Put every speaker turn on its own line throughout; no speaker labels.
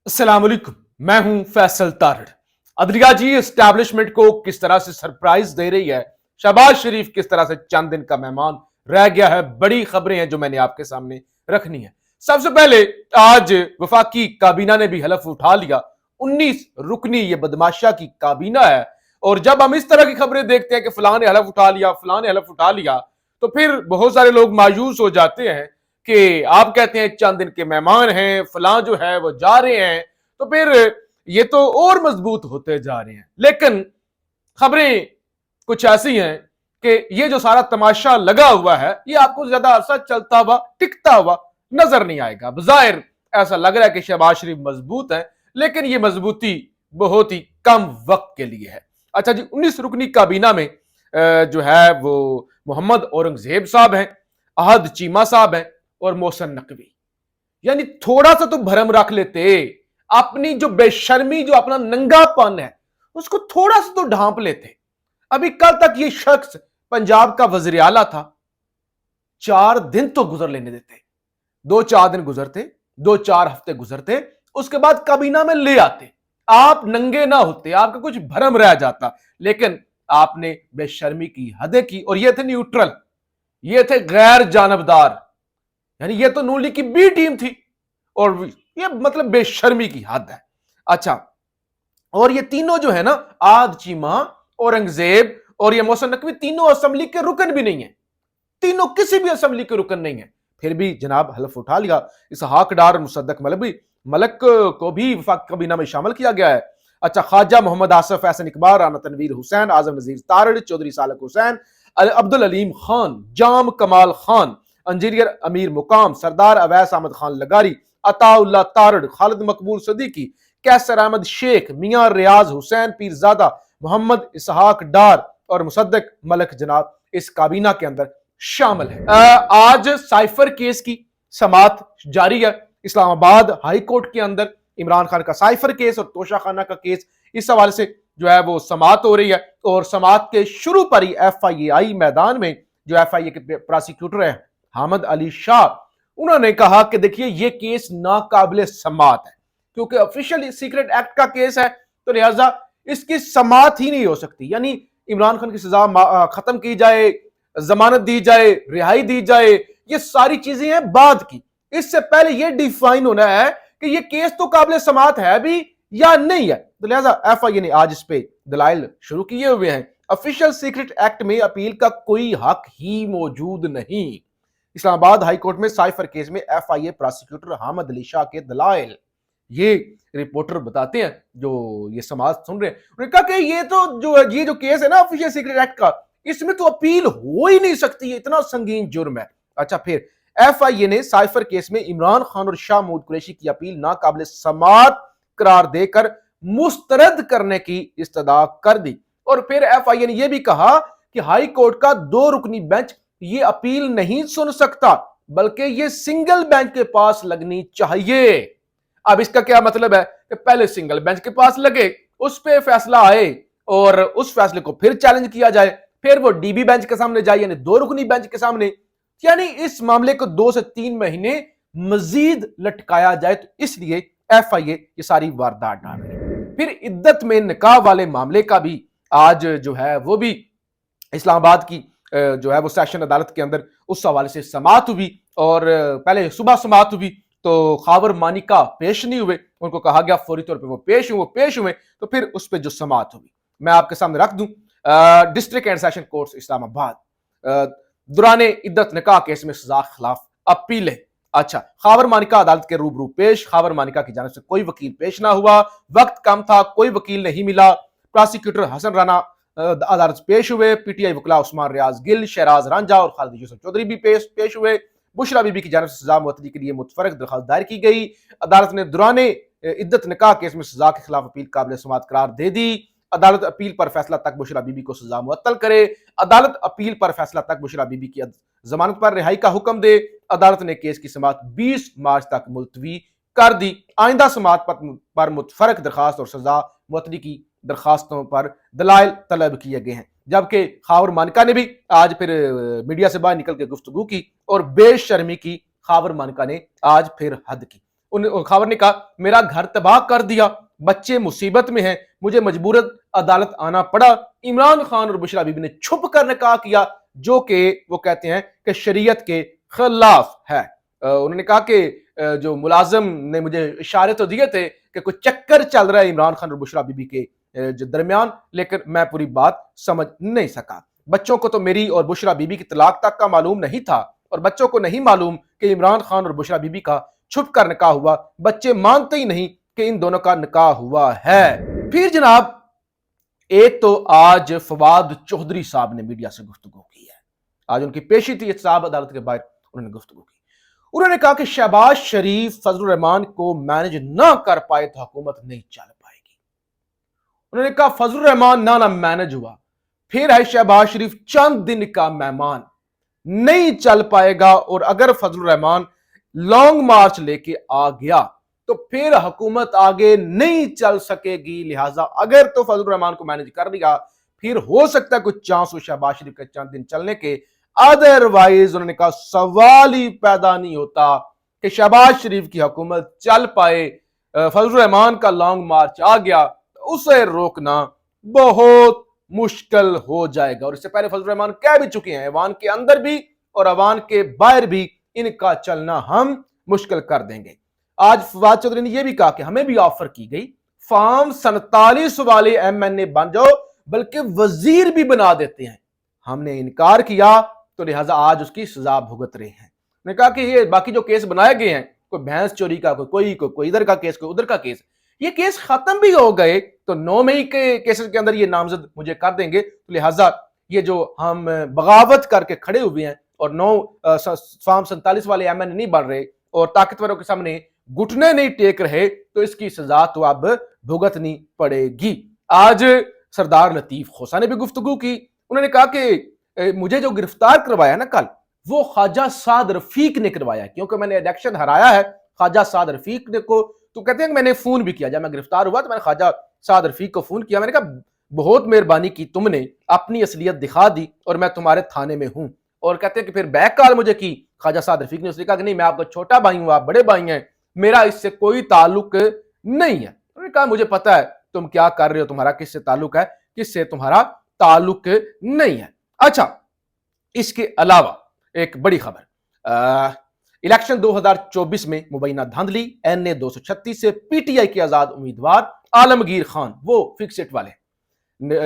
अस्सलाम वालेकुम, मैं हूं फैसल तारड़। अदलिया जी एस्टैब्लिशमेंट को किस तरह से सरप्राइज दे रही है, शहबाज शरीफ किस तरह से चंद दिन का मेहमान रह गया है, बड़ी खबरें हैं जो मैंने आपके सामने रखनी है। सबसे पहले आज वफाकी काबीना ने भी हलफ उठा लिया। 19 रुकनी ये बदमाशा की काबीना है। और जब हम इस तरह की खबरें देखते हैं कि फलां ने हलफ उठा लिया, फलां ने हलफ उठा लिया, तो फिर बहुत सारे लोग मायूस हो जाते हैं कि आप कहते हैं चंद दिन के मेहमान हैं, फलां जो है वो जा रहे हैं, तो फिर ये तो और मजबूत होते जा रहे हैं। लेकिन खबरें कुछ ऐसी हैं कि ये जो सारा तमाशा लगा हुआ है, ये आपको ज्यादा अरसा चलता हुआ टिकता हुआ नजर नहीं आएगा। बजाहिर ऐसा लग रहा है कि शहबाज शरीफ मजबूत है, लेकिन ये मजबूती बहुत ही कम वक्त के लिए है। अच्छा जी, 19 रुकनी काबीना में जो है वो मोहम्मद औरंगजेब साहब हैं, अहद चीमा साहब हैं और मोहसिन नकवी। यानी थोड़ा सा तो भरम रख लेते, अपनी जो बेशर्मी, जो अपना नंगापन है, उसको थोड़ा सा तो ढांप लेते। अभी कल तक ये शख्स पंजाब का वज़ीर आला था, 4 दिन तो गुजर लेने देते। 2-4 दिन गुजरते, 2-4 हफ्ते गुजरते, उसके बाद काबीना में ले आते, आप नंगे ना होते, आपका कुछ भरम रह जाता। लेकिन आपने बेशर्मी की हदें की, और ये थे न्यूट्रल, ये थे गैर जानबदार, यानी ये तो नून लीग की बी टीम थी, और ये मतलब बेशर्मी की हद है। अच्छा, और ये तीनों जो है ना, आद चीमा, औरंगजेब और ये मोहसिन नकवी, तीनों असेंबली के रुकन भी नहीं है, तीनों किसी भी असेंबली के रुकन नहीं है। फिर भी जनाब हलफ उठा लिया। इसहाक डार, मुसद्दक मलक को भी वफाक काबीना में शामिल किया गया है। अच्छा, ख्वाजा मोहम्मद आसिफ, एहसन इकबाल, राना तनवीर हुसैन, आजम नजीर तारड़, चौधरी सालक हुसैन, अब्दुल अलीम खान, जाम कमाल खान, इंजीनियर अमीर मुकाम, सरदार अवैस अहमद खान लगारी, अताउल्ला तारड़, खालिद मकबूल सदीकी, कैसर अहमद शेख, मियां रियाज हुसैन पीरजादा, मोहम्मद इसहाक डार और मुसद्दक मलक जनाब इस काबीना के अंदर शामिल है। आज साइफर केस की समात जारी है। इस्लामाबाद हाई कोर्ट के अंदर इमरान खान का साइफर केस और तोशा खाना का केस, इस हवाले से जो है वो समात हो रही है। और समात के शुरू पर ही FIA मैदान में जो FIA के प्रोसिक्यूटर है हामिद अली शाह, उन्होंने कहा कि देखिए ये केस नाकाबिले समात है, क्योंकि ऑफिशियल सीक्रेट एक्ट का केस है, तो लिहाजा इसकी समात ही नहीं हो सकती। यानी इमरान खान की सजा खत्म की जाए, जमानत दी जाए, रिहाई दी जाए, ये सारी चीजें हैं बाद की। इससे पहले ये डिफाइन होना है कि ये केस तो काबिल समात है भी या नहीं है। तो लिहाजा FIA ने आज इस पे दलाइल शुरू किए हुए हैं। ऑफिशियल सीक्रेट एक्ट में अपील का कोई हक ही मौजूद नहीं। इस्लामाबाद हाई कोर्ट में साइफर केस में FIA प्रोसिक्यूटर हामिद अली शाह के दलाइल, ये रिपोर्टर बताते हैं जो ये समात सुन रहे हैं। उन्होंने कहा कि ये जो केस है ना ऑफिशियल सीक्रेट एक्ट का, इसमें तो अपील हो ही नहीं सकती, इतना संगीन जुर्म है। अच्छा, फिर FIA ने साइफर केस में इमरान खान और शाह महमूद कुरैशी की अपील नाकाबिल समात करार देकर मुस्तरद करने की इस्तदा कर दी। और फिर FIA ने यह भी कहा कि हाई कोर्ट का 2 रुकनी बेंच ये अपील नहीं सुन सकता, बल्कि ये सिंगल बेंच के पास लगनी चाहिए। अब इसका क्या मतलब है कि पहले सिंगल बेंच के पास लगे, उस पर फैसला आए और उस फैसले को फिर चैलेंज किया जाए, फिर वो DB बेंच के सामने जाए, यानी 2 रुकनी बेंच के सामने, यानी इस मामले को 2 से 3 महीने मजीद लटकाया जाए। तो इसलिए FIA ये सारी वारदात डाल रही है। फिर इद्दत में निकाह वाले मामले का भी आज जो है वो भी इस्लामाबाद की जो है वो सेशन अदालत के अंदर उस हवाले से समात हुई। और पहले सुबह समात हुई तो खावर मानिका पेश नहीं हुए, उनको कहा गया फौरी तौर पे वो पेश हुए, तो फिर उस पर जो समात हुई मैं आपके सामने रख दूं। District and session court Islamabad दुराने इद्दत निकाह केस में सजा खिलाफ अपील है। अच्छा, खावर मानिका अदालत के रूबरू पेश, खावर मानिका की जानिब से कोई वकील पेश ना हुआ, वक्त कम था, कोई वकील नहीं मिला। प्रोसिक्यूटर हसन राना अदालत पेश हुए, PTI वकला उस्मान रियाज गिल, शहराज रांझा और खालिद यूसुफ चौधरी भी पेश हुए। बुशरा बीबी की जानिब से सजा मुअत्तली के लिए मुतफरक दरखास्त दायर की गई। अदालत ने दुराने इद्दत निकाह केस में सजा के खिलाफ अपील काबिल समात करार दे दी। अदालत अपील पर फैसला तक बुशरा बीबी को सजा मुअत्तल करे। अदालत अपील पर फैसला तक बुशरा बीबी की जमानत पर रिहाई का हुक्म दे। अदालत ने केस की समात 20 मार्च तक मुलतवी कर दी। आइंदा समात पर मुतफरक दरखास्त और सजा मुअत्तली की दरखास्तों पर दलाइल तलब किए गए हैं। जबकि खावर मानिका ने भी आज फिर मीडिया से बाहर निकल के गुफ्तगू की और बेशर्मी की खावर मानिका ने आज फिर हद की। उन खबर ने कहा मेरा घर तबाह कर दिया, बच्चे मुसीबत में हैं, मुझे मजबूरन अदालत आना पड़ा। इमरान खान और बुशरा बीबी ने छुप कर निकाह किया, जो कि वो कहते हैं कि शरीयत के खिलाफ है। उन्होंने कहा कि जो मुलाजिम ने मुझे इशारे तो दिए थे कि कुछ चक्कर चल रहा है इमरान खान और बुशरा बीबी के जो दरमियान, लेकिन मैं पूरी बात समझ नहीं सका। बच्चों को तो मेरी और बुशरा बीबी की तलाक तक का मालूम नहीं था, और बच्चों को नहीं मालूम कि इमरान खान और बुशरा बीबी का छुप कर निकाह हुआ। बच्चे मानते ही नहीं कि इन दोनों का निकाह हुआ है। फिर जनाब एक तो आज फवाद चौधरी साहब ने मीडिया से गुफ्तगू की है। आज उनकी पेशी थी साहब अदालत के बाहर, उन्होंने गुफ्तगू की। उन्होंने कहा कि शहबाज शरीफ फजलुर रहमान को मैनेज ना कर पाए तो हुकूमत नहीं चल पाएगी। उन्होंने कहा फजलुर रहमान ना मैनेज हुआ, फिर है शहबाज शरीफ चंद दिन का मेहमान, नहीं चल पाएगा। और अगर फजलुर रहमान लॉन्ग मार्च लेके आ गया तो फिर हुकूमत आगे नहीं चल सकेगी। लिहाजा अगर तो फजलुर रहमान को मैनेज कर लिया, फिर हो सकता है कुछ चांस हो शहबाज शरीफ के चंद दिन चलने के, अदरवाइज उन्होंने कहा सवाल ही पैदा नहीं होता कि शहबाज शरीफ की हुकूमत चल पाए। फजलुर रहमान का लॉन्ग मार्च आ गया तो उसे रोकना बहुत मुश्किल हो जाएगा। और इससे पहले फजलुर रहमान कह भी चुके हैं, ऐवान के अंदर भी और ऐवान के बाहर भी इनका चलना हम मुश्किल कर देंगे। आज फवाद चौधरी ने यह भी कहा कि हमें भी ऑफर की गई, फॉर्म 47 वाले एमएनए बन जाओ, बल्कि वजीर भी बना देते हैं। हमने इनकार किया, तो लिहाजा आज उसकी सजा भुगत रहे हैं। उन्होंने कहा कि ये बाकी जो केस बनाए गए हैं, कोई भैंस चोरी का, कोई इधर का केस, कोई उधर का केस, ये केस खत्म भी हो गए तो 9 मई के केसेस के अंदर ये नामजद मुझे कर देंगे। तो लिहाजा ये जो हम बगावत करके खड़े हुए हैं और 9 फॉर्म 47 वाले एमएनए नहीं बन रहे और ताकतवरों के सामने घुटने नहीं टेक रहे, तो इसकी सजा तो अब भुगतनी पड़ेगी। आज सरदार लतीफ खोसा ने भी गुफ्तगू की। उन्होंने कहा कि मुझे जो गिरफ्तार करवाया ना कल, वो ख्वाजा साद रफीक ने करवाया, क्योंकि मैंने इलेक्शन हराया है ख्वाजा साद रफीक ने को। तो कहते हैं कि मैंने फोन भी किया, जब मैं गिरफ्तार हुआ तो मैंने ख्वाजा साद रफीक को फोन किया। मैंने कहा बहुत मेहरबानी की, तुमने अपनी असलियत दिखा दी और मैं तुम्हारे थाने में हूं। और कहते हैं कि फिर बैक कॉल मुझे की ख्वाजा साद रफीक ने, उसने कहा कि नहीं मैं आपका छोटा भाई हूं, आप बड़े भाई हैं, मेरा इससे कोई ताल्लुक नहीं है। उन्होंने कहा मुझे पता है तुम क्या कर रहे हो, तुम्हारा किससे ताल्लुक है, किससे तुम्हारा ताल्लुक नहीं है। अच्छा, इसके अलावा एक बड़ी खबर, इलेक्शन 2024 में मुबैना धांधली, एनए 236 से पीटीआई के आजाद उम्मीदवार आलमगीर खान, वो फिक्सेट वाले,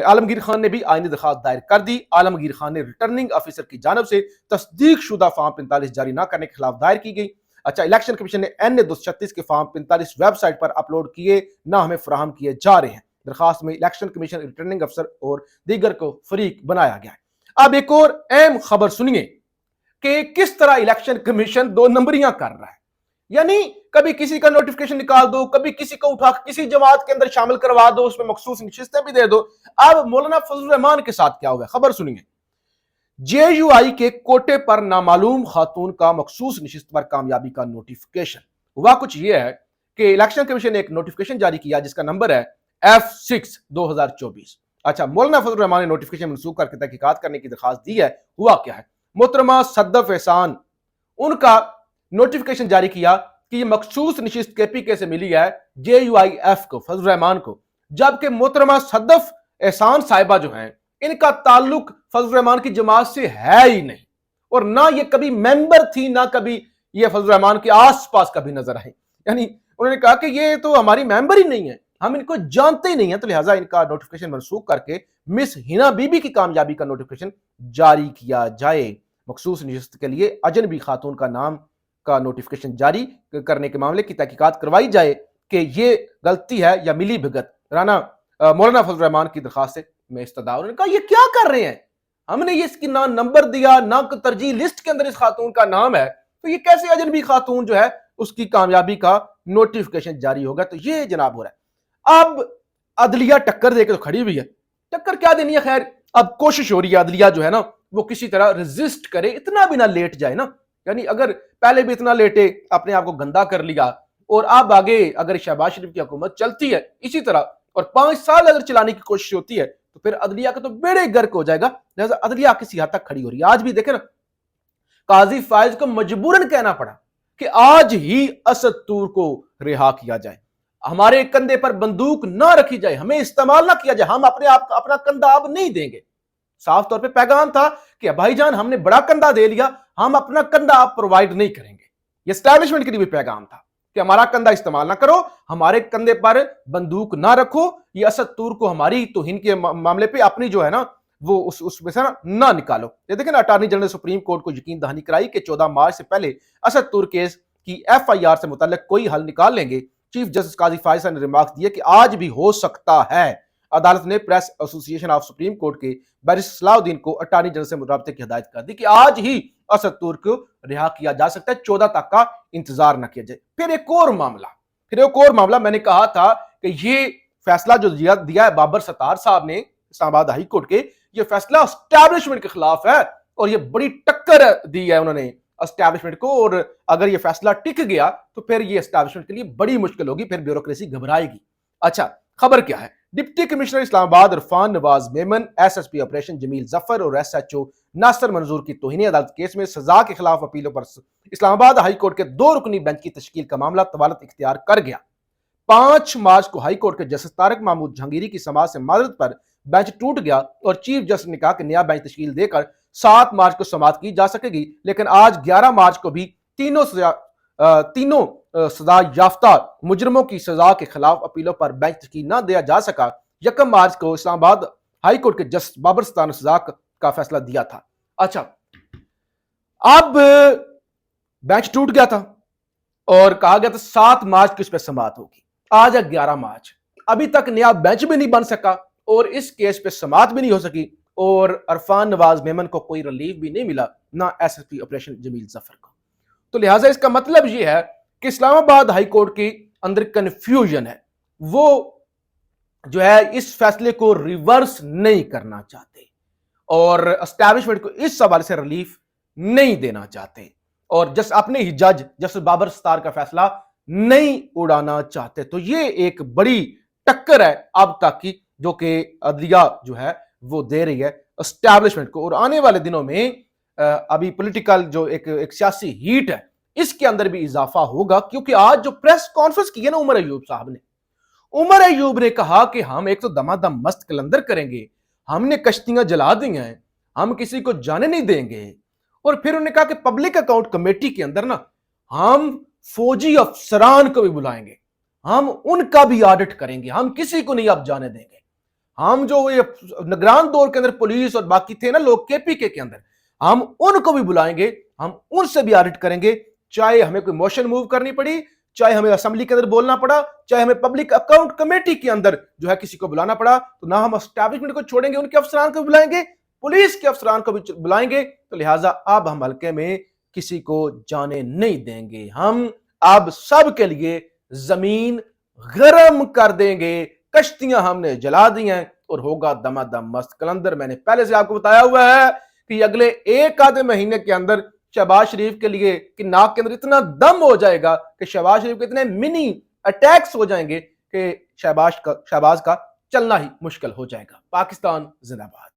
आलमगीर खान ने भी आईनी दरखास्त दायर कर दी। आलमगीर खान ने रिटर्निंग ऑफिसर की जानब से तस्दीक शुदा फॉर्म 45 जारी न करने के खिलाफ दायर की गई। अच्छा, इलेक्शन कमीशन ने एनए 236 के फॉर्म 45 वेबसाइट पर अपलोड किए ना हमें फराहम किए जा रहे हैं। दरखास्त में इलेक्शन कमीशन, रिटर्निंग अफसर और दीगर को फरीक बनाया गया है। अब एक और अहम खबर सुनिए कि किस तरह इलेक्शन कमीशन दो नंबरियां कर रहा है। यानी कभी किसी का नोटिफिकेशन निकाल दो, कभी किसी को उठा किसी जमात के अंदर शामिल करवा दो, उसमें मखसूस नशिस्तें भी दे दो। अब मौलाना फजलुर रहमान के साथ क्या हुआ, खबर सुनिए। जेयूआई के कोटे पर नामालूम खातून का मखसूस नशिस्त पर कामयाबी का नोटिफिकेशन हुआ। कुछ यह है कि इलेक्शन कमीशन ने एक नोटिफिकेशन जारी किया जिसका नंबर है F6 2024। अच्छा, मौलाना फजलुर रहमान ने नोटिफिकेशन मनसूख करके तहकीकात करने की दरखास्त दी है। हुआ क्या है, मोहतरमा सद्दफ एहसान उनका नोटिफिकेशन जारी किया कि ये मखसूस नशिस्त केपीके से मिली है JUIF को, फजलुर रहमान को, जबकि मोहतरमा सद्दफ एहसान साहिबा जो हैं इनका ताल्लुक फजलुर रहमान की जमात से है ही नहीं, और ना ये कभी मेंबर थी, ना कभी ये फजलुर रहमान के आसपास कभी नजर आई। यानी उन्होंने कहा कि ये तो हमारी मेंबर ही नहीं है, हम इनको जानते ही नहीं है। तो लिहाजा इनका नोटिफिकेशन मनसूख करके मिस हिना बीबी की कामयाबी का नोटिफिकेशन जारी किया जाए। मखसूस नशिस्त के लिए अजनबी खातून का नाम का नोटिफिकेशन जारी करने के मामले की तहकीकात करवाई जाए कि ये गलती है या मिली भगत। राना मौलाना फजलुर रहमान की दरखास्त से में इस्तदा। उन्होंने कहा ये क्या कर रहे हैं, हमने ये इसकी ना नंबर दिया, ना तरजीह लिस्ट के अंदर इस खातून का नाम है, तो ये कैसे अजनबी खातून जो है उसकी कामयाबी का नोटिफिकेशन जारी होगा। तो ये जनाब हो रहा है। अब अदलिया टक्कर देकर तो खड़ी हुई है, टक्कर क्या देनी है, खैर अब कोशिश हो रही है अदलिया जो है ना वो किसी तरह रेजिस्ट करे, इतना भी ना लेट जाए ना। यानी अगर पहले भी इतना लेटे, अपने आप को गंदा कर लिया, और अब आगे अगर शहबाज शरीफ की हुकूमत चलती है इसी तरह और 5 साल अगर चलाने की कोशिश होती है तो फिर अदलिया का तो बेड़े गर्क हो जाएगा। लिहाजा अदलिया किसी हद तक खड़ी हो रही है। आज भी देखे ना, काजी फायज को मजबूरन कहना पड़ा کہ آج ہی اسد تور کو رہا کیا جائے, ہمارے کندھے پر بندوق نہ رکھی جائے, ہمیں استعمال نہ کیا جائے, ہم اپنے آپ کا اپنا کندھا اب نہیں دیں گے. صاف طور پہ پیغام تھا کہ بھائی جان ہم نے بڑا کندھا دے لیا, ہم اپنا کندھا آپ پرووائڈ نہیں کریں گے. یہ اسٹیبلشمنٹ کے لیے بھی پیغام تھا کہ ہمارا کندھا استعمال نہ کرو, ہمارے کندھے پر بندوق نہ رکھو, یہ اسد تور کو ہماری توہین کے معاملے پہ اپنی جو ہے نا وہ اس میں سے نہ نکالو. یہ دیکھیں نا, اٹارنی جنرل سپریم کورٹ کو یقین دہانی کرائی کہ 14 مارچ سے پہلے اسد تور کیس کی FIR سے متعلق کوئی حل نکال لیں گے. چیف جسٹس قاضی فائز نے ریمارک دیے کہ آج بھی ہو سکتا ہے. عدالت نے پریس ایسوسی ایشن آف سپریم کورٹ کے بیرسٹر صلاح الدین کو اٹارنی جنرل سے رابطے کی ہدایت کر دی کہ آج ہی اسد تور کو رہا کیا جا سکتا ہے, 14 تک کا انتظار نہ کیا جائے. پھر ایک اور معاملہ میں نے کہا تھا کہ یہ فیصلہ جو دیا ہے بابر ستار صاحب نے اسلام آباد ہائی کورٹ کے, یہ فیصلہ اسٹیبلشمنٹ کے خلاف ہے اور یہ بڑی ٹکر دی ہے انہوں نے اسٹیبلشمنٹ کو, اور اگر یہ فیصلہ ٹک گیا تو پھر یہ اسٹیبلشمنٹ کے لیے بڑی مشکل ہوگی, پھر بیوروکریسی گھبرائے گی. اچھا, خبر کیا ہے؟ ڈپٹی کمشنر اسلام آباد عرفان نواز میمن, SSP آپریشن جمیل ظفر اور SHO ناصر منظور کی توہین عدالت کیس میں سزا کے خلاف اپیلوں پر اسلام آباد ہائی کورٹ کے 2 رکنی بینچ کی تشکیل کا معاملہ طوالت اختیار کر گیا. 5 مارچ کو ہائی کورٹ کے جسٹس طارق محمود جہانگیری کی سماعت سے معذرت پر بینچ ٹوٹ گیا اور چیف جسٹس نے کہا کہ نیا بینچ تشکیل دے کر 7 مارچ کو سماعت کی جا سکے گی, لیکن آج 11 مارچ کو بھی تینوں سزا یافتہ مجرموں کی سزا کے خلاف اپیلوں پر بینچ تشکیل نہ دیا جا سکا. 1 مارچ کو اسلام آباد ہائی کورٹ کے جسٹس بابر ستار نے سزا کا فیصلہ دیا تھا. اچھا, اب بینچ ٹوٹ گیا تھا اور کہا گیا تھا 7 مارچ کو اس پہ سماعت ہوگی. آج ہے 11 مارچ, ابھی تک نیا بینچ بھی نہیں بن سکا اور اس کیس پہ سماعت بھی نہیں ہو سکی, اور عرفان نواز میمن کو کوئی ریلیف بھی نہیں ملا, نہ SSP آپریشن جمیل ظفر کو. تو لہٰذا اس کا مطلب یہ ہے کہ اسلام آباد ہائی کورٹ کے اندر کنفیوژن ہے, وہ جو ہے اس فیصلے کو ریورس نہیں کرنا چاہتے اور اسٹیبلشمنٹ کو اس حوالے سے ریلیف نہیں دینا چاہتے, اور اپنے ہی جج جسٹس بابر ستار کا فیصلہ نہیں اڑانا چاہتے. تو یہ ایک بڑی ٹکر ہے اب تک کی جو کہ عدلیہ جو ہے وہ دے رہی ہے اسٹیبلشمنٹ کو, اور آنے والے دنوں میں ابھی پولیٹیکل جو ایک سیاسی ہیٹ ہے اس کے اندر بھی اضافہ ہوگا, کیونکہ آج جو پریس کانفرنس کی ہے نا عمر ایوب صاحب نے, عمر ایوب نے کہا کہ ہم ایک تو دمادم مست کلندر کریں گے, ہم نے کشتیاں جلا دی ہیں, ہم کسی کو جانے نہیں دیں گے, اور پھر انہوں نے کہا کہ پبلک اکاؤنٹ کمیٹی کے اندر نا ہم فوجی افسران کو بھی بلائیں گے, ہم ان کا بھی آڈٹ کریں گے, ہم کسی کو نہیں اب جانے دیں گے. ہم جو نگران دور کے اندر پولیس اور باقی تھے نا لوگ KPK کے اندر, ہم ان کو بھی بلائیں گے, ہم ان سے بھی آڈٹ کریں گے, چاہے ہمیں کوئی موشن موو کرنی پڑی, چاہے ہمیں اسمبلی کے اندر بولنا پڑا, چاہے ہمیں پبلک اکاؤنٹ کمیٹی کے اندر جو ہے کسی کو بلانا پڑا, تو نہ ہم اسٹیبلشمنٹ کو چھوڑیں گے, ان کے افسران کو بھی بلائیں گے, پولیس کے افسران کو بھی بلائیں گے. تو لہٰذا اب ہم حلقے میں کسی کو جانے نہیں دیں گے, ہم اب سب کے لیے زمین گرم کر دیں گے, کشتیاں ہم نے جلا دی ہیں اور ہوگا دمادم مست کلندر. میں نے پہلے سے آپ کو بتایا ہوا ہے کہ اگلے 1 آدھے مہینے کے اندر شہباز شریف کے لیے کہ ناک کے اندر اتنا دم ہو جائے گا کہ شہباز شریف کے اتنے منی اٹیکس ہو جائیں گے کہ شہباز کا چلنا ہی مشکل ہو جائے گا. پاکستان زندہ باد.